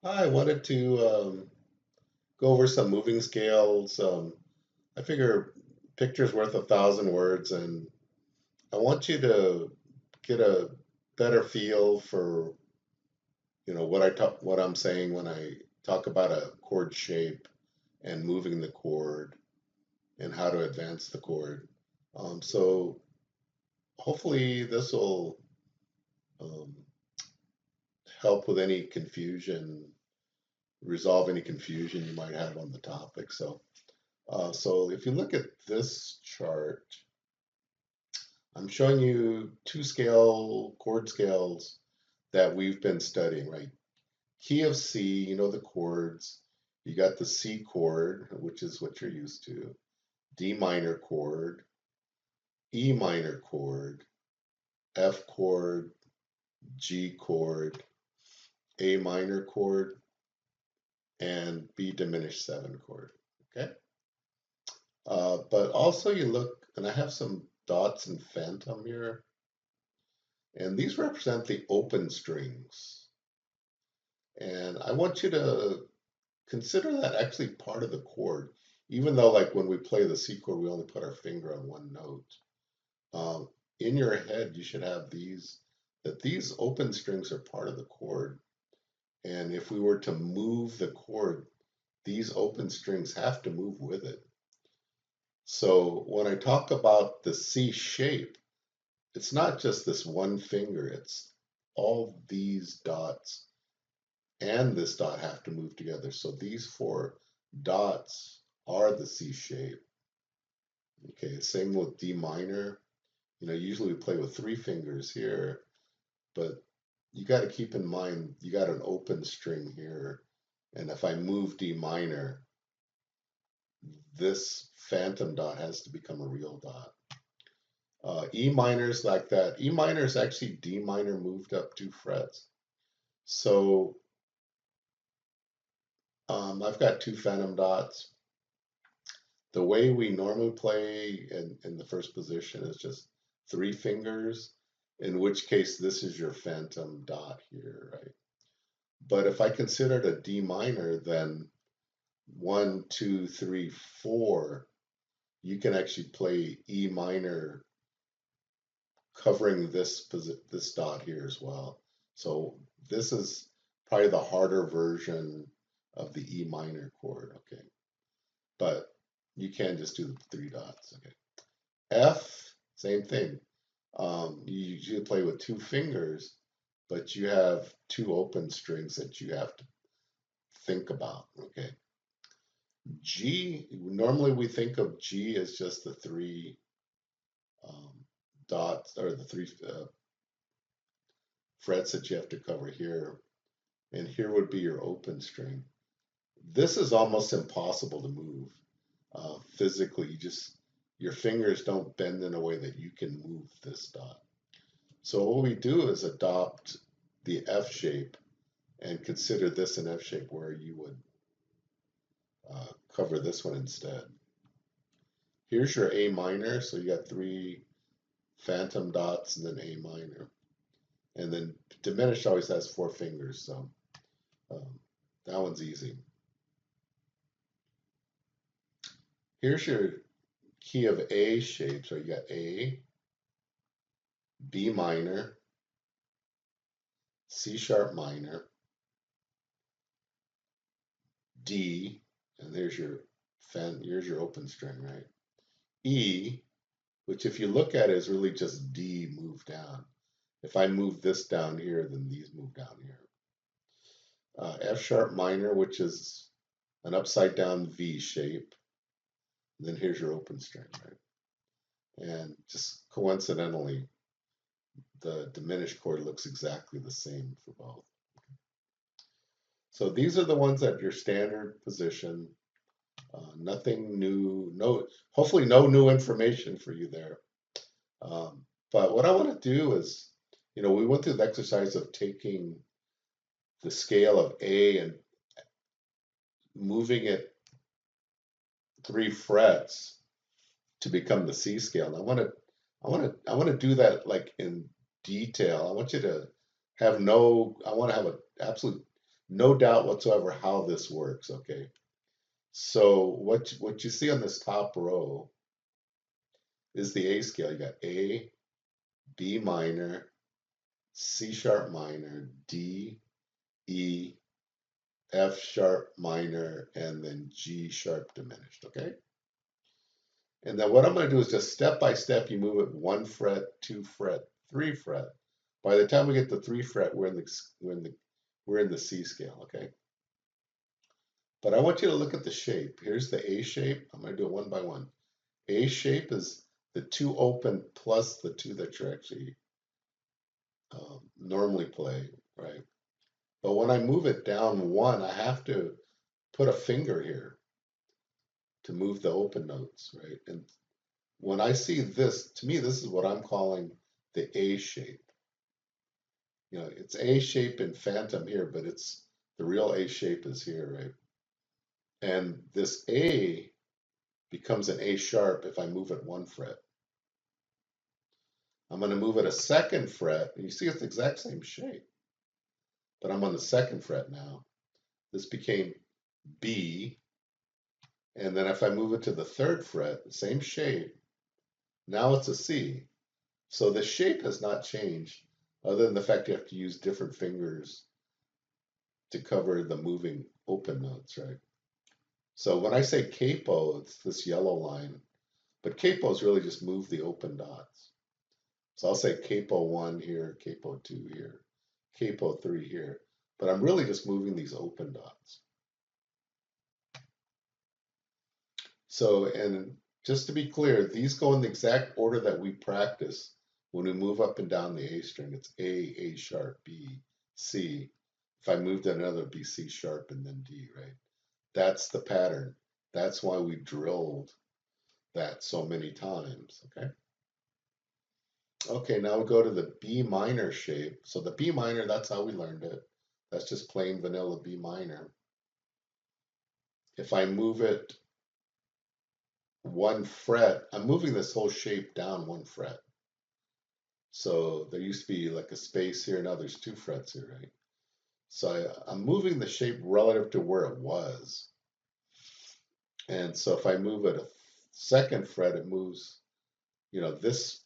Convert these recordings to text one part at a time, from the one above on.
I wanted to go over some moving scales. I figure picture's worth 1,000 words, and I want you to get a better feel for, what I'm saying when I talk about a chord shape and moving the chord and how to advance the chord. So hopefully this will um, help with any confusion, resolve any confusion you might have on the topic. So if you look at this chart, I'm showing you two chord scales that we've been studying, right? Key of C, you know the chords. You got the C chord, which is what you're used to, D minor chord, E minor chord, F chord, G chord, A minor chord, and B diminished 7 chord. Okay. But also you look, and I have some dots and phantom here. And these represent the open strings. And I want you to consider that actually part of the chord, even though like when we play the C chord, we only put our finger on one note. Um, in your head, you should have that these open strings are part of the chord. And if we were to move the chord, these open strings have to move with it. So when I talk about the C shape, it's not just this one finger, it's all these dots and this dot have to move together. So these four dots are the C shape. Okay, same with D minor. Usually we play with three fingers here, but you got to keep in mind you got an open string here. And if I move D minor, this phantom dot has to become a real dot. E minor is like that. E minor is actually D minor moved up 2 frets. So I've got two phantom dots. The way we normally play in the first position is just three fingers, in which case this is your phantom dot here, right? But if I considered a D minor, then 1, 2, 3, 4, you can actually play E minor covering this dot here as well. So this is probably the harder version of the E minor chord, okay? But you can just do the three dots, okay? F, same thing. You usually play with two fingers, but you have two open strings that you have to think about, okay? G, normally we think of G as just the three dots or the three frets that you have to cover here, and here would be your open string. This is almost impossible to move physically. Your fingers don't bend in a way that you can move this dot. So what we do is adopt the F shape and consider this an F shape where you would cover this one instead. Here's your A minor, so you got three phantom dots and then A minor. And then diminished always has four fingers, so um, that one's easy. Here's your key of A shape, so you got A, B minor, C sharp minor, D, and here's your open string, right? E, which if you look at it is really just D moved down. If I move this down here, then these move down here. F sharp minor, which is an upside down V shape. And then here's your open string, right? And just coincidentally, the diminished chord looks exactly the same for both. So these are the ones at your standard position. Nothing new, hopefully no new information for you there. But what I want to do is, we went through the exercise of taking the scale of A and moving it 3 frets to become the C scale. And I want to do that like in detail. I want to have an absolute no doubt whatsoever how this works, okay? So what you see on this top row is the A scale. You got A, B minor, C sharp minor, D, E, F sharp minor, and then G sharp diminished, okay? And then what I'm going to do is just step by step, you move it 1 fret, 2 fret, 3 fret. By the time we get to 3 fret, we're in the C scale, okay? But I want you to look at the shape. Here's the A shape. I'm going to do it one by one. A shape is the 2 open plus the 2 that you actually normally play, right? But when I move it down 1, I have to put a finger here to move the open notes, right? And when I see this, to me, this is what I'm calling the A shape. You know, it's A shape in Phantom here, but it's the real A shape is here, right? And this A becomes an A sharp if I move it 1 fret. I'm going to move it a 2nd fret, and you see it's the exact same shape, but I'm on the 2nd fret now. This became B, and then if I move it to the 3rd fret, the same shape, now it's a C. So the shape has not changed, other than the fact you have to use different fingers to cover the moving open notes, right? So when I say capo, it's this yellow line, but capo is really just move the open dots. So I'll say capo 1 here, capo 2 here, capo 3 here, but I'm really just moving these open dots. So, and just to be clear, these go in the exact order that we practice when we move up and down the A string. It's A sharp, B, C. If I moved another, it'd be C sharp and then D, right? That's the pattern. That's why we drilled that so many times, okay? Okay, now we go to the B minor shape. So the B minor, that's how we learned it. That's just plain vanilla B minor. If I move it 1 fret, I'm moving this whole shape down 1 fret. So there used to be like a space here, now there's 2 frets here, right? So I'm moving the shape relative to where it was. And so if I move it a 2nd fret, it moves, you know, this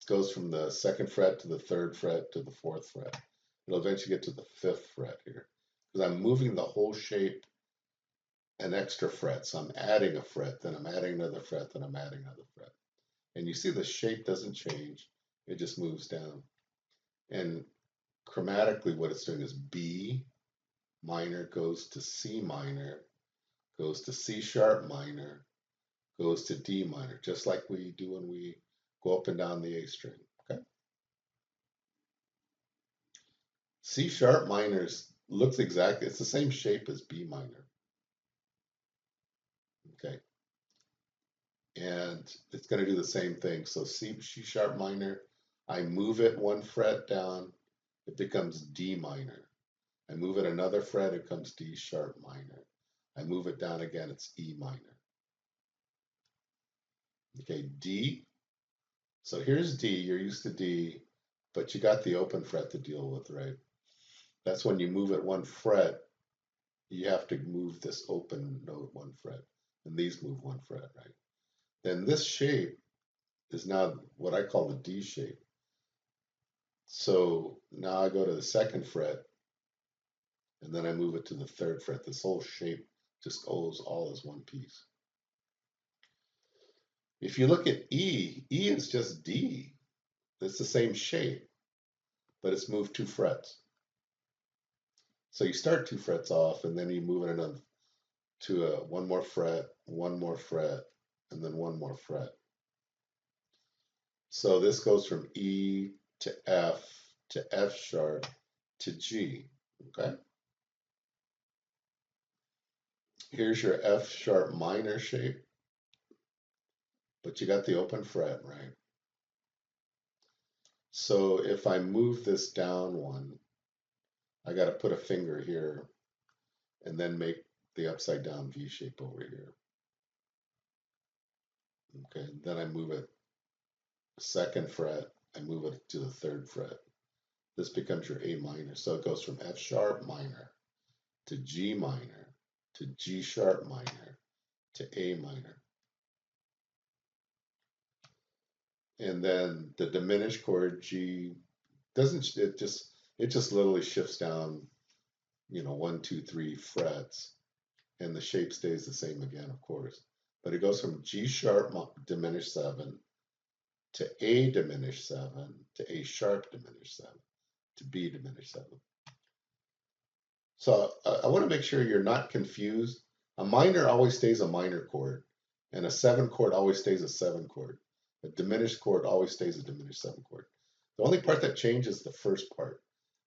goes from the 2nd fret to the 3rd fret to the 4th fret. It'll eventually get to the 5th fret here because I'm moving the whole shape an extra fret. So I'm adding a fret, then I'm adding another fret, then I'm adding another fret. And you see the shape doesn't change, it just moves down. And chromatically, what it's doing is B minor goes to C minor, goes to C sharp minor, goes to D minor, just like we do when we go up and down the A string. Okay. C sharp minor looks exactly, it's the same shape as B minor. Okay. And it's going to do the same thing. So C sharp minor, I move it 1 fret down, it becomes D minor. I move it another fret, it becomes D sharp minor. I move it down again, it's E minor. Okay, D. So here's D, you're used to D, but you got the open fret to deal with, right? That's when you move it 1 fret, you have to move this open note 1 fret, and these move 1 fret, right? Then this shape is now what I call the D shape. So now I go to the 2nd fret, and then I move it to the 3rd fret. This whole shape just goes all as one piece. If you look at E, E is just D. It's the same shape, but it's moved 2 frets. So you start 2 frets off, and then you move it another to a 1 more fret, 1 more fret, and then 1 more fret. So this goes from E to F sharp to G. Okay. Here's your F sharp minor shape, but you got the open fret, right? So if I move this down 1, I got to put a finger here and then make the upside down V shape over here. Okay, then I move it 2nd fret, I move it to the 3rd fret. This becomes your A minor. So it goes from F sharp minor to G minor, to G sharp minor, to A minor. And then the diminished chord G doesn't, it just literally shifts down, 1, 2, 3 frets, and the shape stays the same again, of course. But it goes from G sharp diminished 7 to A diminished 7 to A sharp diminished 7 to B diminished 7. So I want to make sure you're not confused. A minor always stays a minor chord, and a 7 chord always stays a 7 chord. A diminished chord always stays a diminished 7 chord. The only part that changes is the first part.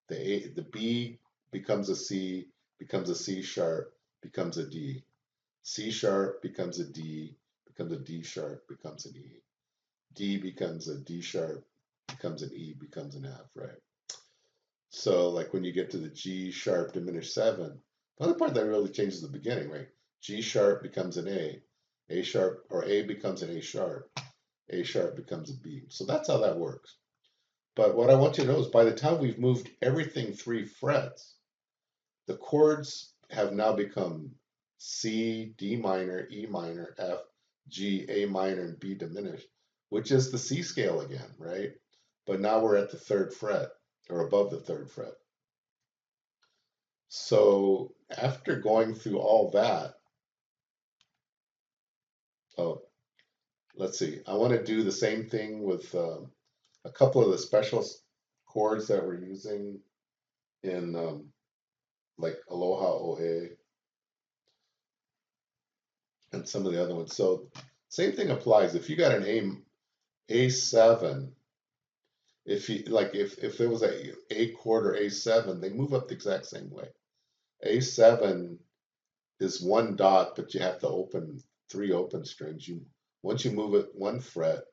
The B becomes a C, becomes a C sharp, becomes a D. C sharp becomes a D, becomes a D sharp, becomes an E. D becomes a D sharp, becomes an E, becomes an F, right? So like when you get to the G sharp diminished 7, the other part that really changes the beginning, right? G sharp becomes an A sharp, or A becomes an A sharp becomes a B. So that's how that works. But what I want you to know is by the time we've moved everything 3 frets, the chords have now become C, D minor, E minor, F, G, A minor, and B diminished, which is the C scale again, right? But now we're at the 3rd fret, or above the 3rd fret. So after going through all that, oh, let's see, I want to do the same thing with a couple of the special chords that we're using in like Aloha Ohe and some of the other ones. So same thing applies. If you got an A7, if there was a chord or A7, they move up the exact same way. A7 is 1 dot, but you have to open 3 open strings. Once you move it 1 fret,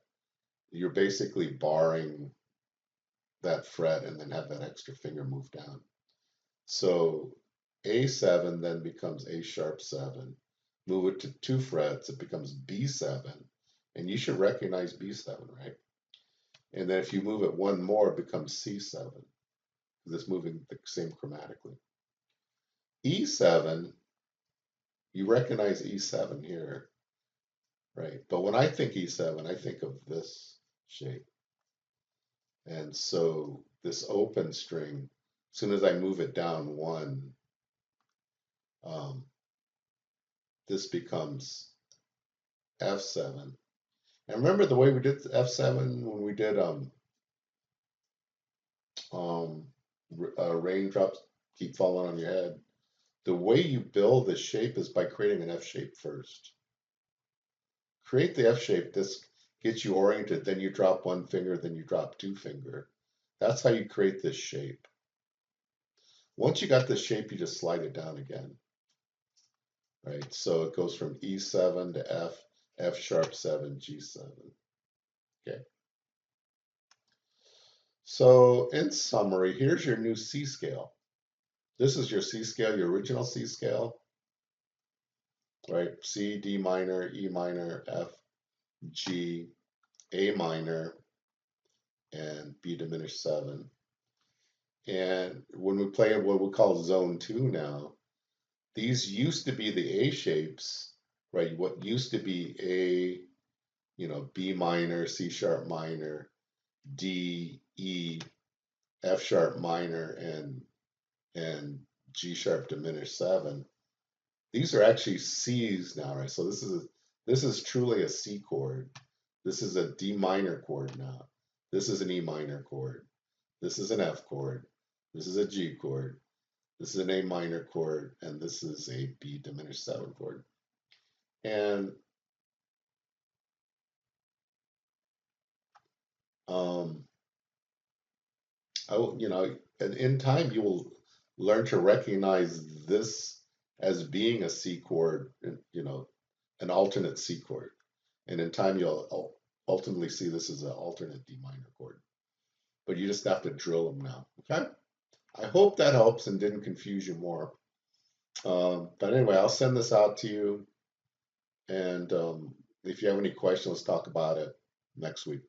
you're basically barring that fret and then have that extra finger move down. So A7 then becomes A sharp 7. Move it to 2 frets, it becomes B7. And you should recognize B7, right? And then if you move it 1 more, it becomes C7. Because it's moving the same chromatically. E7, you recognize E7 here, right? But when I think E7, I think of this shape. And so this open string, as soon as I move it down 1, this becomes F7. And remember the way we did F7 when we did raindrops keep falling on your head? The way you build this shape is by creating an F shape first. Create the F shape. This gets you oriented. Then you drop 1 finger, then you drop 2 finger. That's how you create this shape. Once you got this shape, you just slide it down again. Right? So it goes from E7 to F sharp 7, G7. Okay. So in summary, here's your new C scale. This is your C scale, your original C scale, right? C, D minor, E minor, F, G, A minor, and B diminished 7. And when we play what we call zone 2 now, these used to be the A shapes, right? What used to be A, B minor, C sharp minor, D, E, F sharp minor, and G sharp diminished 7. These are actually C's now, right? So this is truly a C chord. This is a D minor chord now. This is an E minor chord. This is an F chord. This is a G chord. This is an A minor chord, and this is a B diminished 7 chord. And in time you will learn to recognize this as being a C chord, an alternate C chord. And in time you'll ultimately see this as an alternate D minor chord. But you just have to drill them now, okay? I hope that helps and didn't confuse you more. But anyway, I'll send this out to you. And if you have any questions, let's talk about it next week.